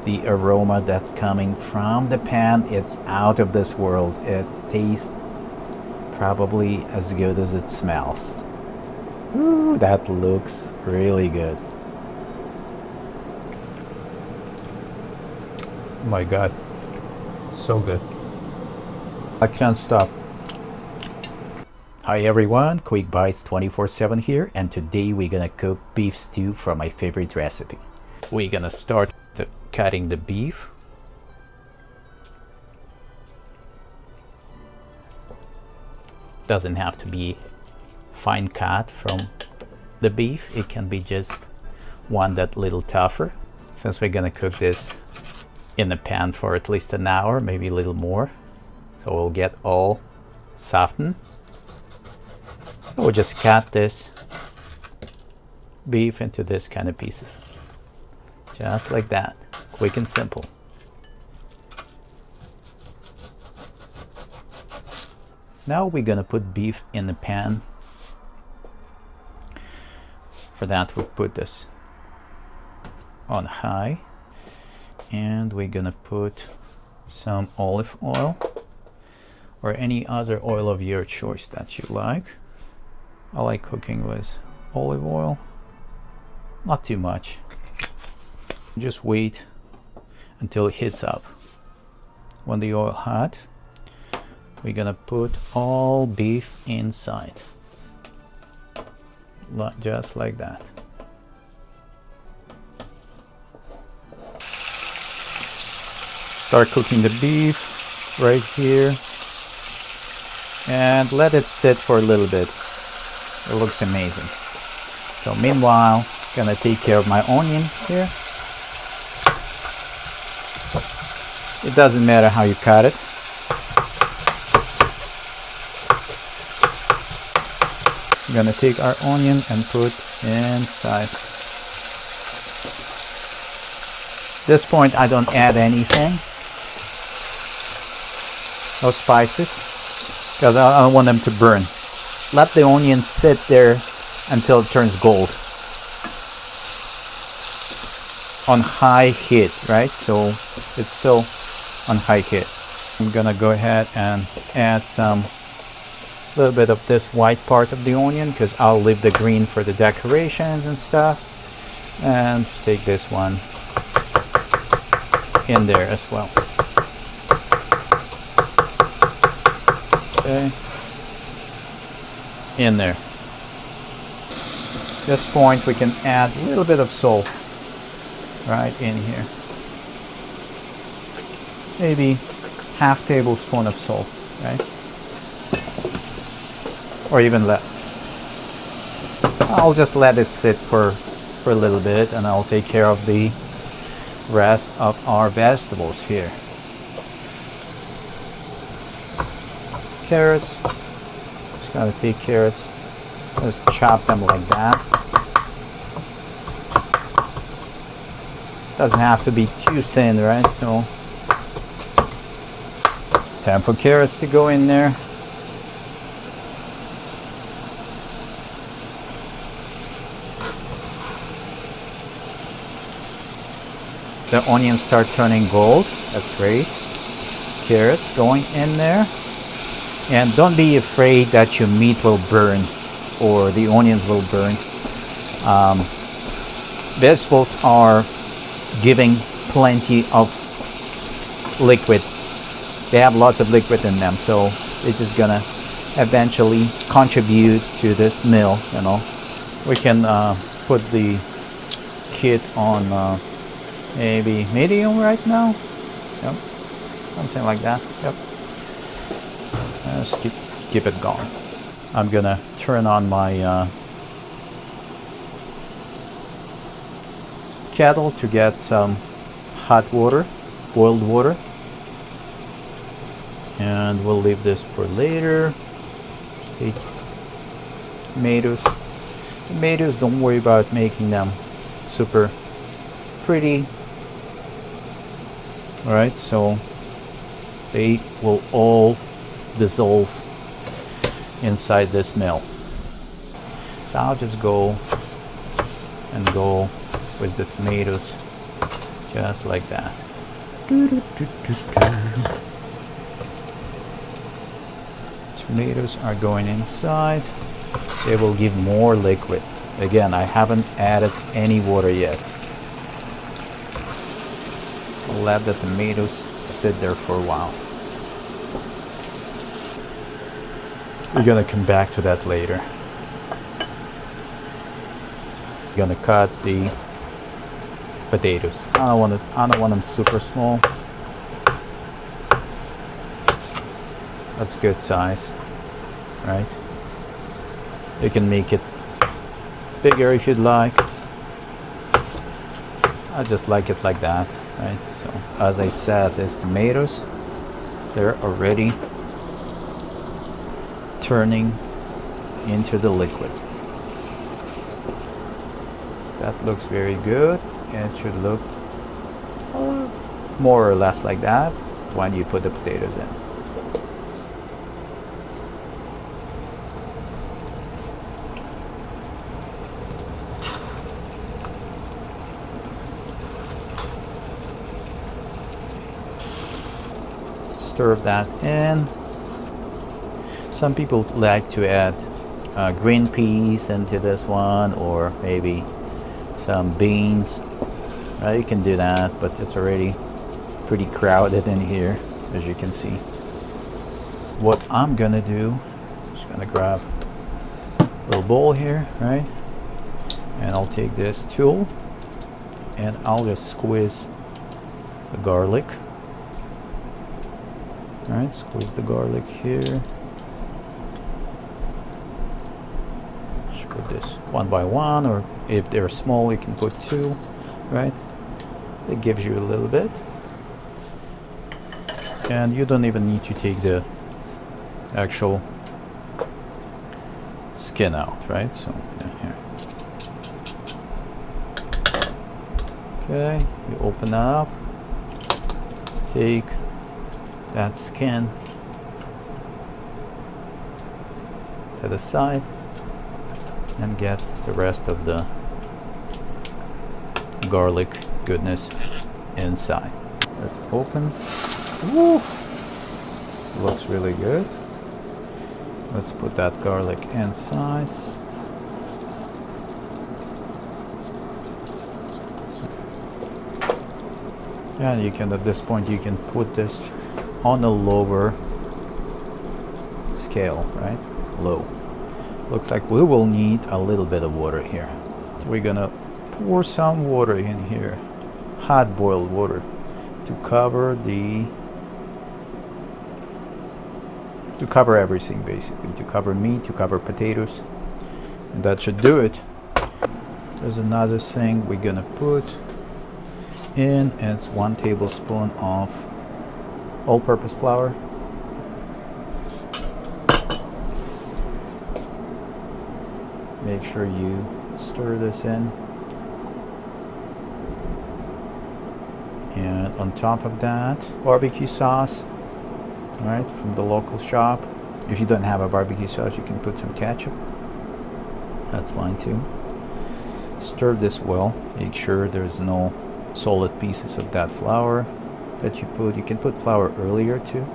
The aroma that coming from the pan, it's out of this world. It tastes probably as good as it smells. Ooh, that looks really good. Oh my God, so good. I can't stop. Hi everyone, Quick Bites 24/7 here, and today we're gonna cook beef stew from my favorite recipe. We're gonna start cutting the beef. Doesn't have to be fine cut from the beef, it can be just one that little tougher. Since we're gonna cook this in the pan for at least an hour, maybe a little more, so we'll get all softened. We'll just cut this beef into this kind of pieces, just like that, quick and simple. Now we're gonna put beef in the pan. For that we put this on high, and we're gonna put some olive oil or any other oil of your choice that you like. I like cooking with olive oil, not too much. Just wait until it heats up. When the oil hot, we're gonna put all beef inside, just like that. Start cooking the beef right here and let it sit for a little bit. It looks amazing. So meanwhile, gonna take care of my onion here. It doesn't matter how you cut it. We're gonna take our onion and put inside. At this point I don't add anything, no spices, because I don't want them to burn. Let the onion sit there until it turns gold on high heat, right? So it's still on high heat. I'm gonna go ahead and add some little bit of this white part of the onion, because I'll leave the green for the decorations and stuff, and take this one in there as well. Okay, in there. At this point we can add a little bit of salt right in here, maybe half tablespoon of salt, right? Or even less. I'll just let it sit for a little bit, and I'll take care of the rest of our vegetables here. Carrots, just gotta take carrots, just chop them like that. Doesn't have to be too thin, right? So time for carrots to go in there. The onions start turning gold. That's great. Carrots going in there. And don't be afraid that your meat will burn or the onions will burn. Vegetables are giving plenty of liquid. They have lots of liquid in them, so it's just gonna eventually contribute to this meal, you know. We can put the heat on maybe medium right now. Yep, something like that. Yep. Just keep it going. I'm gonna turn on my kettle to get some hot water, boiled water, and we'll leave this for later. Okay. Tomatoes, don't worry about making them super pretty. All right, so they will all dissolve inside this milk. So I'll just go with the tomatoes Just like that. Tomatoes are going inside. They will give more liquid. Again, I haven't added any water yet. I'll let the tomatoes sit there for a while. We're gonna come back to that later. Gonna cut the potatoes. I don't want them super small. That's good size, right? You can make it bigger if you'd like. I just like it like that, right? So as I said, these tomatoes, they're already turning into the liquid. That looks very good. It should look more or less like that when you put the potatoes in. Stir that in. Some people like to add green peas into this one, or maybe some beans. You can do that, but it's already pretty crowded in here, as you can see. What I'm gonna do, just gonna grab a little bowl here, right? And I'll take this tool and I'll just squeeze the garlic. All right, squeeze the garlic here. Just put this one by one, or if they're small, you can put two, right? It gives you a little bit. And you don't even need to take the actual skin out, right? So, yeah, here. Okay, you open that up. Take that skin to the side and get the rest of the garlic goodness inside. Let's open. Woo! Looks really good. Let's put that garlic inside. And you can, at this point, you can put this on a lower scale, right? Low. Looks like we will need a little bit of water here. We're gonna pour some water in here, hot boiled water, to cover everything, basically, to cover meat, to cover potatoes, and that should do it. There's another thing we're gonna put in, and it's 1 tablespoon of all-purpose flour. Make sure you stir this in. And on top of that, barbecue sauce, right, from the local shop. If you don't have a barbecue sauce, you can put some ketchup. That's fine too. Stir this well. Make sure there's no solid pieces of that flour that you put. You can put flour earlier too,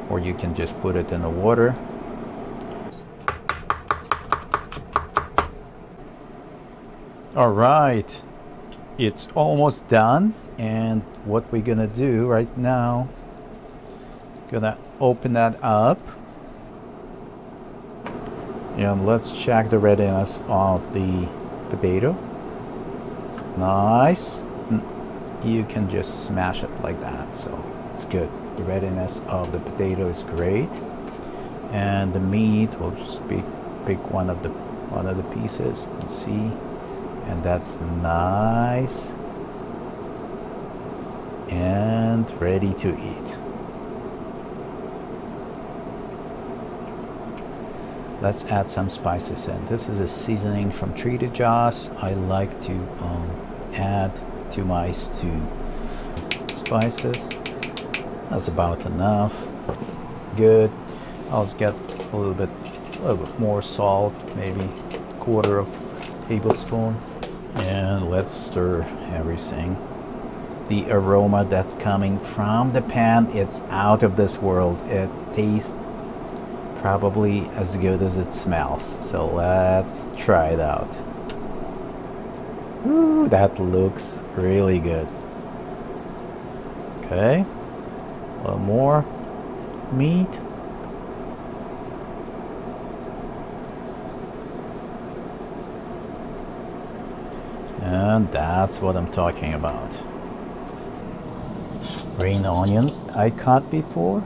or you can just put it in the water. All right, it's almost done. And what we're gonna do right now, gonna open that up, and let's check the readiness of the potato. It's nice. You can just smash it like that, so it's good. The readiness of the potato is great, and the meat, we'll just pick one of the pieces and see, and that's nice and ready to eat. Let's add some spices in. This is a seasoning from Trader Joe's. I like to add to my stew. Spices, that's about enough. Good. I'll just get a little bit more salt, maybe 1/4 tablespoon, and let's stir everything. The aroma that's coming from the pan, it's out of this world. It tastes probably as good as it smells. So let's try it out. Ooh, that looks really good. Okay, a little more meat. And that's what I'm talking about. Green onions I cut before,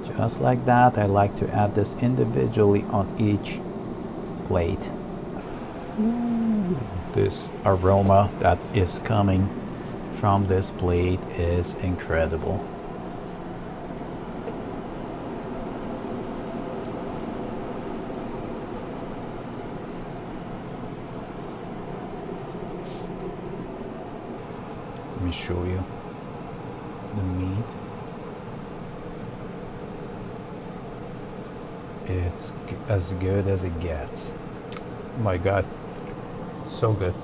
just like that. I like to add this individually on each plate. Ooh, this aroma that is coming from this plate is incredible. Let me show you the meat. It's as good as it gets. Oh my God, so good.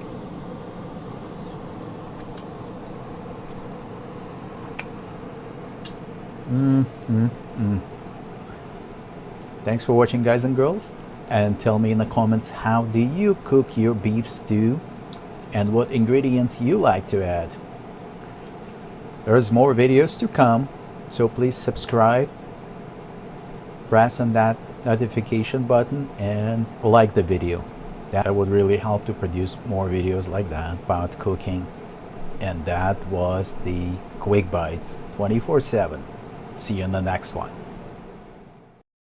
Thanks for watching, guys and girls, and tell me in the comments, how do you cook your beef stew and what ingredients you like to add. There's more videos to come, so please subscribe, press on that notification button, and like the video. That would really help to produce more videos like that about cooking. And that was the Quick Bites 24/7. See you in the next one.